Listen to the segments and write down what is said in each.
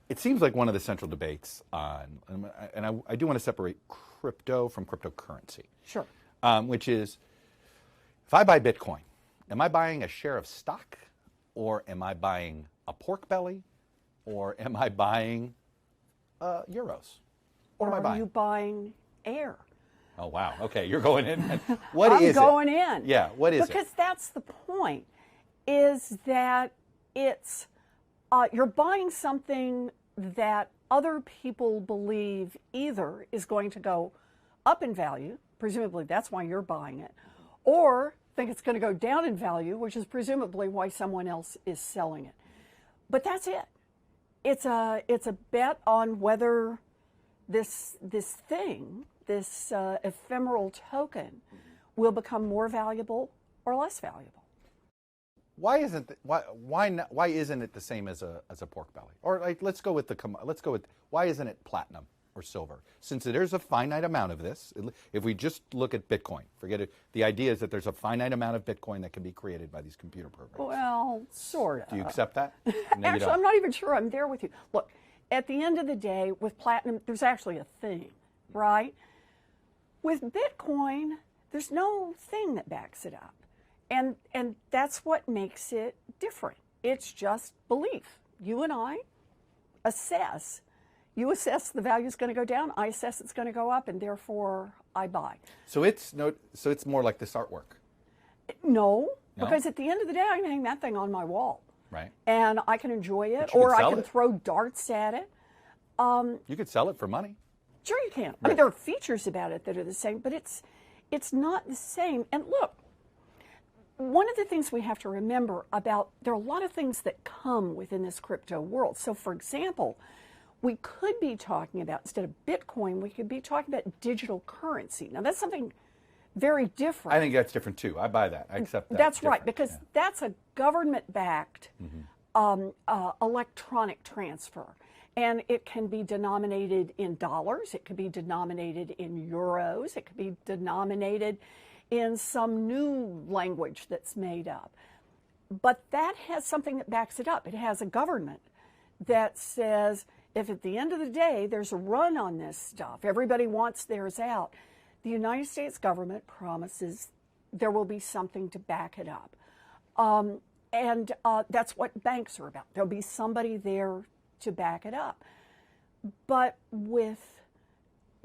it seems like one of the central debates on, and I do want to separate crypto from cryptocurrency. Sure. Which is, if I buy Bitcoin, am I buying a share of stock, or am I buying a pork belly, or am I buying euros? What am I buying? Are you buying air? Oh, wow. Okay, you're going in. What is it? I'm going in. Yeah, what is it? Because that's the point, is that it's, you're buying something that other people believe either is going to go up in value, presumably that's why you're buying it, or think it's going to go down in value, which is presumably why someone else is selling it. But that's it. It's a bet on whether this thing, this ephemeral token, will become more valuable or less valuable. Why isn't it the same as a pork belly? Or like, let's go with why isn't it platinum or silver? Since there's a finite amount of this, if we just look at Bitcoin, forget it. The idea is that there's a finite amount of Bitcoin that can be created by these computer programs. Well, sort of. Do you accept that? No, actually, I'm not even sure I'm there with you. Look, at the end of the day, with platinum, there's actually a thing, right? With Bitcoin, there's no thing that backs it up. And that's what makes it different. It's just belief. You and I assess. You assess the value is going to go down. I assess it's going to go up, and therefore I buy. So it's more like this artwork. No, because at the end of the day, I can hang that thing on my wall. Right. And I can enjoy it, or I can throw darts at it. You could sell it for money. Sure, you can. Right. I mean, there are features about it that are the same, but it's not the same. And look, one of the things we have to remember about, there are a lot of things that come within this crypto world. So, for example, we could be talking about, instead of Bitcoin, we could be talking about digital currency. Now, that's something very different. I think that's different too. I buy that. I accept that. That's right, because that's a government-backed electronic transfer. And it can be denominated in dollars, it could be denominated in euros, it could be denominated in some new language that's made up. But that has something that backs it up. It has a government that says, if at the end of the day there's a run on this stuff, everybody wants theirs out, the United States government promises there will be something to back it up. And that's what banks are about. There'll be somebody there to back it up. But with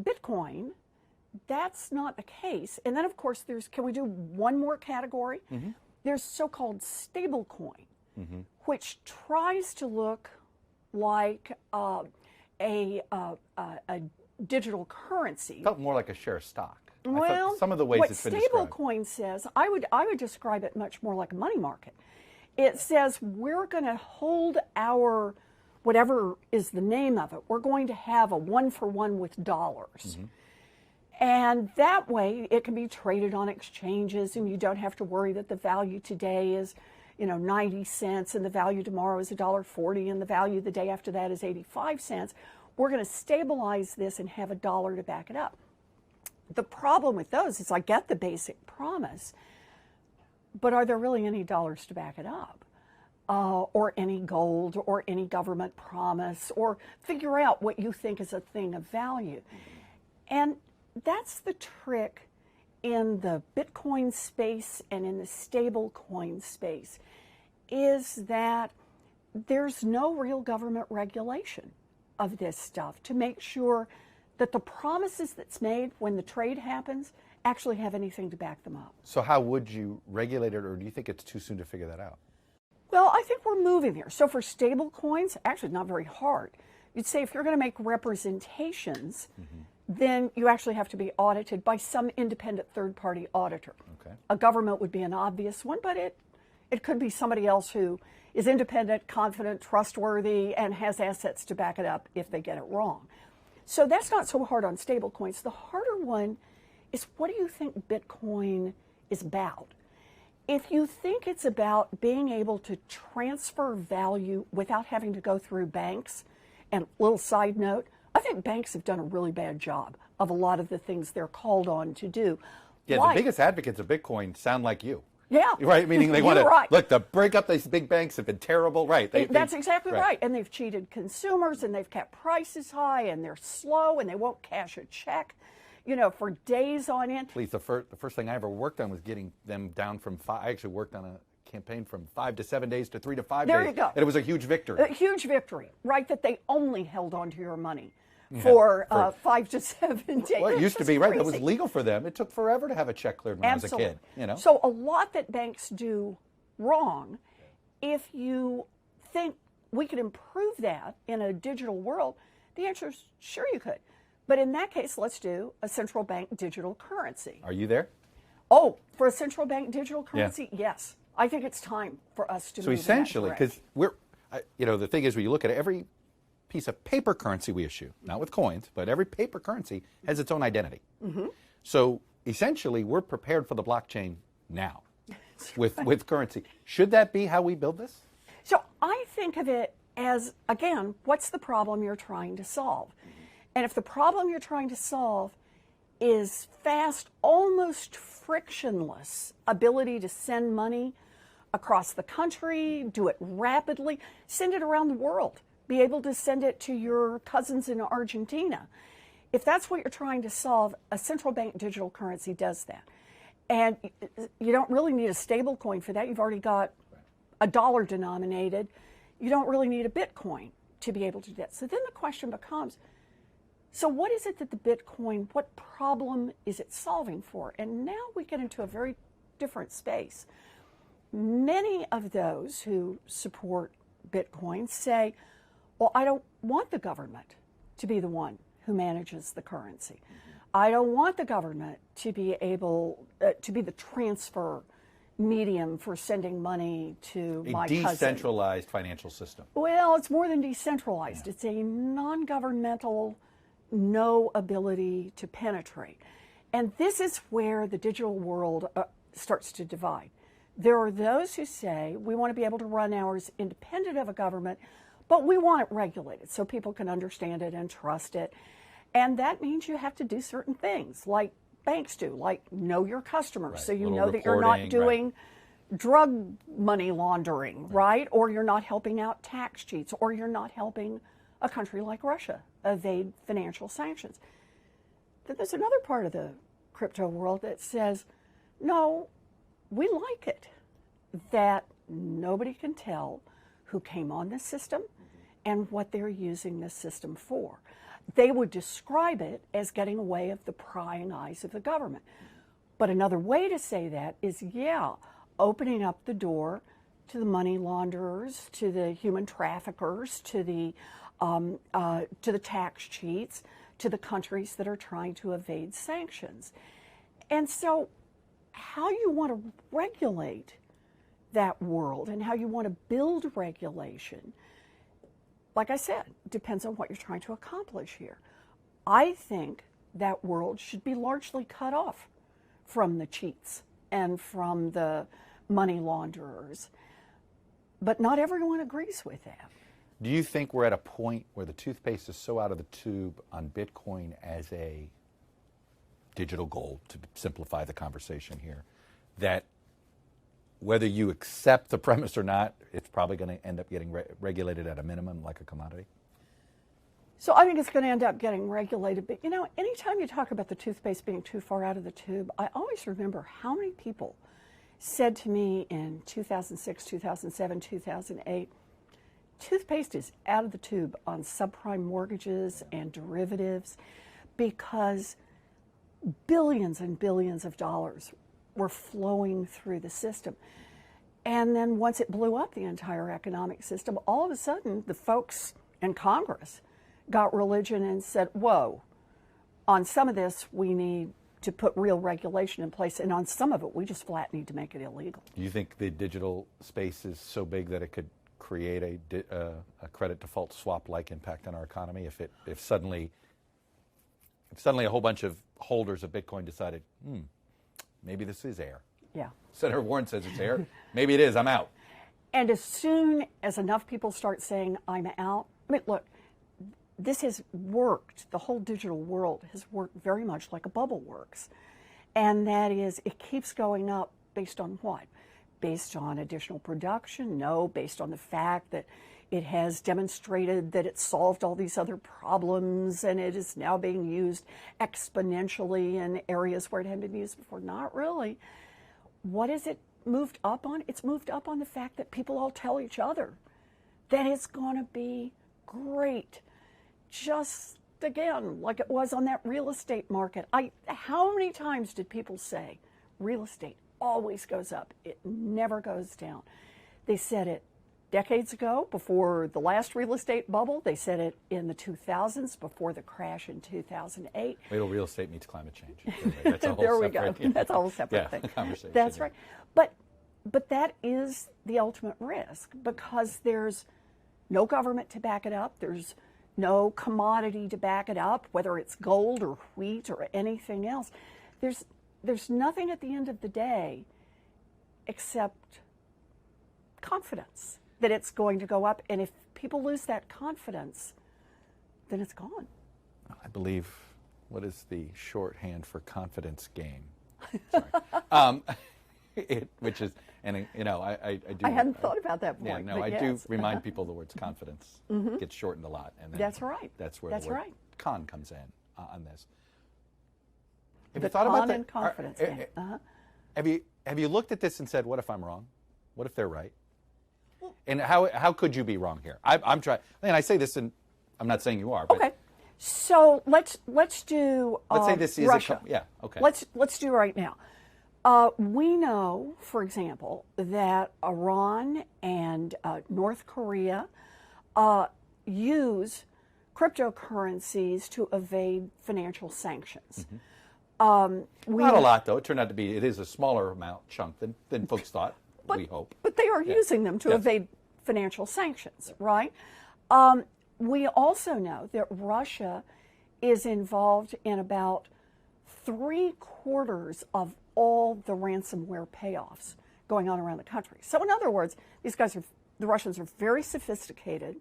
Bitcoin, that's not the case. And then, of course, can we do one more category? Mm-hmm. There's so-called stable coin, which tries to look like a digital currency. Felt more like a share of stock. Well, some of the ways it's been described. What stable coin says, I would describe it much more like a money market. It says we're going to hold our, whatever is the name of it, we're going to have a one-for-one with dollars. And that way it can be traded on exchanges, and you don't have to worry that the value today is 90 cents and the value tomorrow is $1.40 and the value the day after that is 85 cents. We're going to stabilize this and have a dollar to back it up. The problem with those is I get the basic promise, but are there really any dollars to back it up? Or any gold or any government promise, or figure out what you think is a thing of value. And that's the trick in the Bitcoin space and in the stable coin space, is that there's no real government regulation of this stuff to make sure that the promises that's made when the trade happens actually have anything to back them up. So how would you regulate it, or do you think it's too soon to figure that out? Well, I think we're moving there. So for stable coins, actually not very hard. You'd say if you're going to make representations, then you actually have to be audited by some independent third-party auditor. Okay. A government would be an obvious one, but it could be somebody else who is independent, confident, trustworthy, and has assets to back it up if they get it wrong. So that's not so hard on stable coins. The harder one is, what do you think Bitcoin is about? If you think it's about being able to transfer value without having to go through banks, and little side note, I think banks have done a really bad job of a lot of the things they're called on to do. Yeah, the biggest advocates of Bitcoin sound like you. Yeah. Right, meaning they want to, right. look, to break up these big banks have been terrible. Right. That's exactly right. And they've cheated consumers, and they've kept prices high, and they're slow, and they won't cash a check, for days on end. Please, the first thing I ever worked on was getting them down from 5. I actually worked on a campaign from 5 to 7 days to 3 to 5 days. There you go. And it was a huge victory. A huge victory, right? That they only held on to your money for 5 to 7 days. Well, it used to be, crazy. right? That was legal for them. It took forever to have a check cleared when Absolutely. I was a kid. So a lot that banks do wrong, if you think we could improve that in a digital world, the answer is sure you could. But in that case, let's do a central bank digital currency. Are you there? Oh, for a central bank digital currency? Yes. I think it's time for us to move in that essentially, direction. because the thing is, when you look at every piece of paper currency we issue, not with coins, but every paper currency has its own identity. Mm-hmm. So essentially, we're prepared for the blockchain now with currency. Should that be how we build this? So I think of it as, again, what's the problem you're trying to solve? And if the problem you're trying to solve is fast, almost frictionless ability to send money across the country, do it rapidly, send it around the world, be able to send it to your cousins in Argentina. If that's what you're trying to solve, a central bank digital currency does that. And you don't really need a stable coin for that. You've already got a dollar denominated. You don't really need a Bitcoin to be able to do that. So then the question becomes, so what is it that the Bitcoin, what problem is it solving for? And now we get into a very different space. Many of those who support Bitcoin say, well, I don't want the government to be the one who manages the currency. I don't want the government to be able to be the transfer medium for sending money to my cousin. A decentralized financial system. Well, it's more than decentralized. It's a non-governmental, no ability to penetrate. And this is where the digital world starts to divide. There are those who say we want to be able to run ours independent of a government, but we want it regulated so people can understand it and trust it. And that means you have to do certain things like banks do, like know your customers, right. so you Little know that you're not reporting, doing drug money laundering, right? Or you're not helping out tax cheats, or you're not helping a country like Russia evade financial sanctions. Then there's another part of the crypto world that says, no, we like it that nobody can tell who came on this system and what they're using this system for. They would describe it as getting away of the prying eyes of the government. But another way to say that is, opening up the door to the money launderers, to the human traffickers, to the tax cheats, to the countries that are trying to evade sanctions. And so how you want to regulate that world and how you want to build regulation, like I said, depends on what you're trying to accomplish here. I think that world should be largely cut off from the cheats and from the money launderers. But not everyone agrees with that. Do you think we're at a point where the toothpaste is so out of the tube on Bitcoin as a digital gold, to simplify the conversation here, that whether you accept the premise or not, it's probably going to end up getting regulated at a minimum like a commodity? So I think it's going to end up getting regulated. But, anytime you talk about the toothpaste being too far out of the tube, I always remember how many people said to me in 2006, 2007, 2008, toothpaste is out of the tube on subprime mortgages and derivatives because billions and billions of dollars were flowing through the system. And then once it blew up the entire economic system, all of a sudden the folks in Congress got religion and said, whoa, on some of this we need to put real regulation in place, and on some of it we just flat need to make it illegal. Do you think the digital space is so big that it could create a credit default swap-like impact on our economy if suddenly a whole bunch of holders of Bitcoin decided, maybe this is air? Yeah. Senator Warren says it's air. Maybe it is. I'm out. And as soon as enough people start saying, I'm out, look, this has worked. The whole digital world has worked very much like a bubble works. And that is, it keeps going up Based on what? Based on additional production? No, based on the fact that it has demonstrated that it solved all these other problems and it is now being used exponentially in areas where it hadn't been used before. Not really. What is it moved up on? It's moved up on the fact that people all tell each other that it's going to be great. Just again, like it was on that real estate market. How many times did people say real estate always goes up? It never goes down. They said it decades ago, before the last real estate bubble. They said it in the 2000s, before the crash in 2008. Wait till real estate meets climate change. That's a whole there we separate, go. That's a whole separate thing. Conversation. That's right. But that is the ultimate risk, because there's no government to back it up. There's no commodity to back it up, whether it's gold or wheat or anything else. There's nothing at the end of the day except confidence that it's going to go up. And if people lose that confidence, then it's gone. I believe, what is the shorthand for confidence game? Sorry. Which is, and you know, I do. I hadn't thought about that point. Yeah, no, I do remind people the words confidence gets shortened a lot, and then that's right. That's where that's the word right. con comes in on this. Have the you thought about con that? and confidence game. Have you looked at this and said, what if I'm wrong? What if they're right? And how could you be wrong here? I'm trying, and I say this, and I'm not saying you are. But okay, so let's do. Let's say this is Russia. Yeah. Okay. Let's do right now. We know, for example, that Iran and North Korea use cryptocurrencies to evade financial sanctions. Not a lot, though. It turned out to be, it is a smaller chunk than folks thought, we hope. But they are using them to evade financial sanctions, right? We also know that Russia is involved in about 3/4 of all the ransomware payoffs going on around the country. So in other words, the Russians are very sophisticated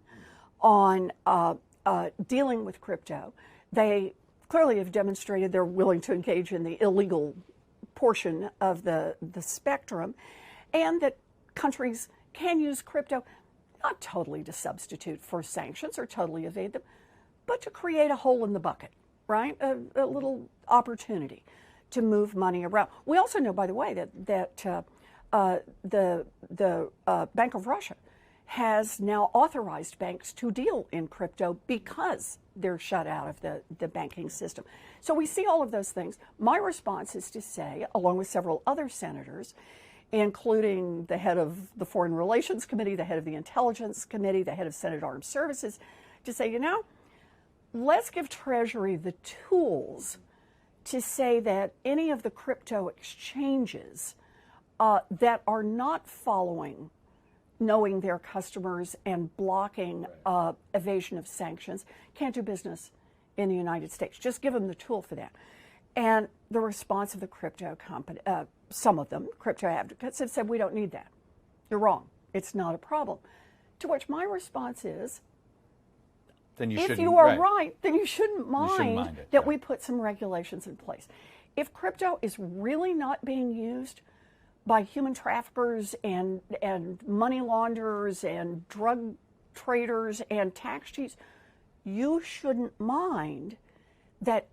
on dealing with crypto. They clearly have demonstrated they're willing to engage in the illegal portion of the spectrum, and that countries can use crypto not totally to substitute for sanctions or totally evade them, but to create a hole in the bucket, right? A little opportunity to move money around. We also know, by the way, that the Bank of Russia has now authorized banks to deal in crypto because they're shut out of the banking system. So we see all of those things. My response is to say, along with several other senators, including the head of the Foreign Relations Committee, the head of the Intelligence Committee, the head of Senate Armed Services, to say, let's give Treasury the tools to say that any of the crypto exchanges that are not following knowing their customers and blocking evasion of sanctions can't do business in the United States. Just give them the tool for that. And the response of the crypto company, some of them, crypto advocates, have said, we don't need that. You're wrong. It's not a problem. To which my response is, then if you are right, then you shouldn't mind that it, we put some regulations in place. If crypto is really not being used by human traffickers and money launderers and drug traders and tax cheats, you shouldn't mind that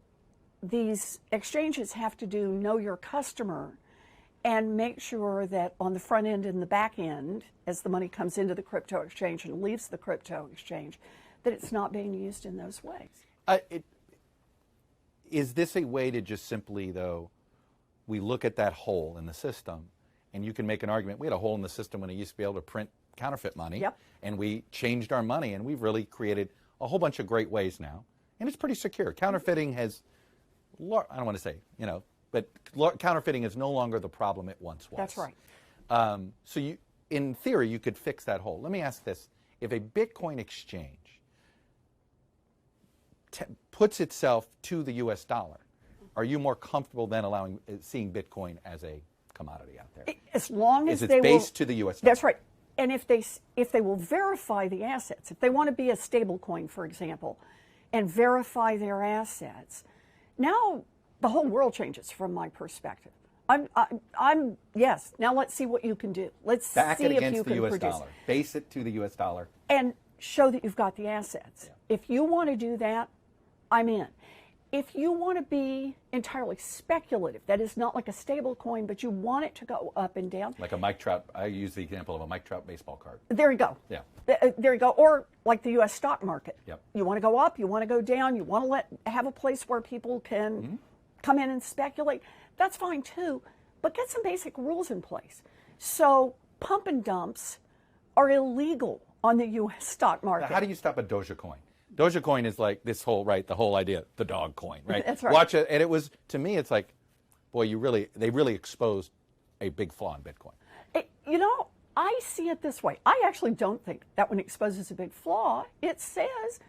these exchanges have to do know your customer and make sure that on the front end and the back end, as the money comes into the crypto exchange and leaves the crypto exchange, that it's not being used in those ways. Is this a way to just simply, though, we look at that hole in the system, and you can make an argument, we had a hole in the system when it used to be able to print counterfeit money, and we changed our money, and we've really created a whole bunch of great ways now, and it's pretty secure. Counterfeiting has, I don't want to say, but counterfeiting is no longer the problem it once was. That's right. So you, in theory, you could fix that hole. Let me ask this. If a Bitcoin exchange puts itself to the U.S. dollar, are you more comfortable than seeing Bitcoin as a commodity out there? As long as it's based to the U.S. dollar. That's right. And if they will verify the assets, if they want to be a stable coin, for example, and verify their assets, now the whole world changes from my perspective. Yes. Now let's see what you can do. Let's Back see it if against you the can U.S. produce. dollar. Base it to the U.S. dollar. And show that you've got the assets. Yeah. If you want to do that, I'm in. If you want to be entirely speculative, that is not like a stable coin, but you want it to go up and down. Like a Mike Trout. I use the example of a Mike Trout baseball card. There you go. Yeah. There you go. Or like the U.S. stock market. Yep. You want to go up, you want to go down, you want to have a place where people can come in and speculate. That's fine too, but get some basic rules in place. So pump and dumps are illegal on the U.S. stock market. Now, how do you stop a Dogecoin? Dogecoin is like this whole, right, the whole idea, the dog coin, right? That's right. Watch it, and it was, to me, it's like, boy, they really exposed a big flaw in Bitcoin. I see it this way. I actually don't think that one exposes a big flaw. It says,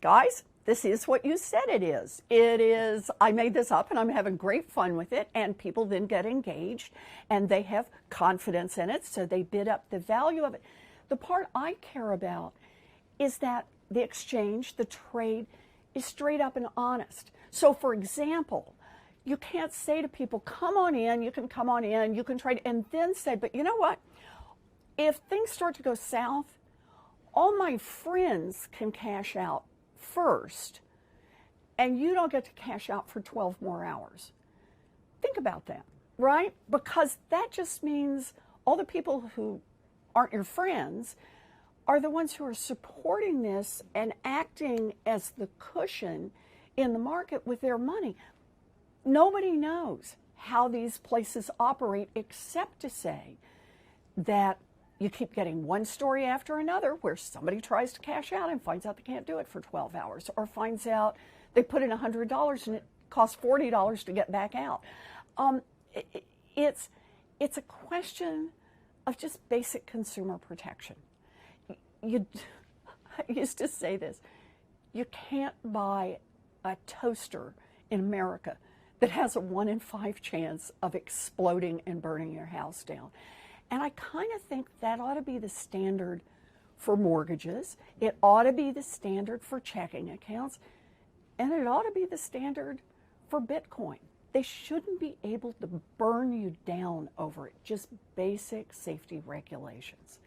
guys, this is what you said it is. It is, I made this up and I'm having great fun with it, and people then get engaged and they have confidence in it, so they bid up the value of it. The part I care about is that the exchange, the trade, is straight up and honest. So, for example, you can't say to people, come on in, you can come on in, you can trade, and then say, but you know what? If things start to go south, all my friends can cash out first, and you don't get to cash out for 12 more hours. Think about that, right? Because that just means all the people who aren't your friends are the ones who are supporting this and acting as the cushion in the market with their money. Nobody knows how these places operate except to say that you keep getting one story after another where somebody tries to cash out and finds out they can't do it for 12 hours, or finds out they put in $100 and it costs $40 to get back out. It's a question of just basic consumer protection. I used to say this, you can't buy a toaster in America that has a 1 in 5 chance of exploding and burning your house down. And I kind of think that ought to be the standard for mortgages. It ought to be the standard for checking accounts. And it ought to be the standard for Bitcoin. They shouldn't be able to burn you down over it. Just basic safety regulations.